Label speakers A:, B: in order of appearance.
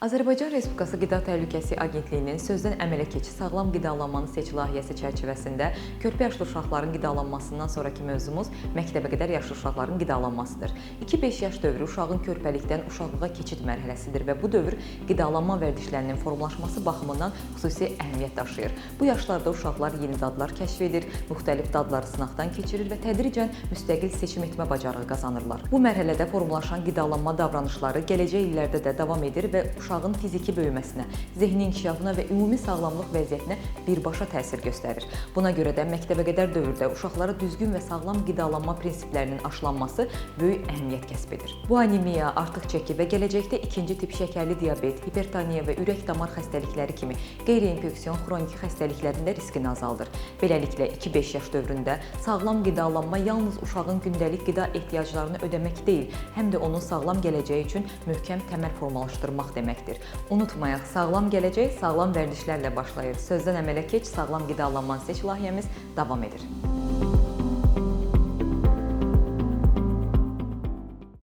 A: Azərbaycan Respublikası Qida Təhlükəsizliyi Agentliyinin sözdən əmələ keçi sağlam qidalanmanı seç layihəsi çərçivəsində körpə yaşlı uşaqların qidalanmasından sonraki mövzumuz məktəbəqədər yaşlı uşaqların qidalanmasıdır. 2-5 yaş dövrü uşağın körpəlikdən uşaqlığa keçid mərhələsidir və bu dövr qidalanma vərdişlərinin formalaşması baxımından xüsusi əhəmiyyət daşıyır. Bu yaşlarda uşaqlar yeni dadlar kəşf edir, müxtəlif dadları sınaqdan keçirir və tədricən müstəqil seçim etmə bacarığı qazanırlar. Bu mərhələdə formalaşan qidalanma davranışları gələcək illərdə də davam edir və uşağın fiziki böyüməsinə, zehni inkişafına və ümumi sağlamlıq vəziyyətinə birbaşa təsir göstərir. Buna görə də məktəbəqədər dövrdə uşaqlara düzgün və sağlam qidalanma prinsiplərinin aşılanması böyük əhəmiyyət kəsb edir. Bu anemiya, artıq çəki və gələcəkdə ikinci tip şəkərli diabet, hipertoniya və ürək-damar xəstəlikləri kimi qeyri-infeksion xroniki xəstəliklərin də riskini azaldır. Beləliklə 2-5 yaş dövründə sağlam qidalanma yalnız uşağın gündəlik qida ehtiyaclarını ödəmək deyil, həm də onun sağlam gələcəyi üçün möhkəm təməl formalaşdırmaq deməkdir. Unutmayaq, sağlam gələcək sağlam vərdişlərlə başlayır. Sözdən əmələ keç, sağlam qidalanmanı seç layihəmiz davam edir.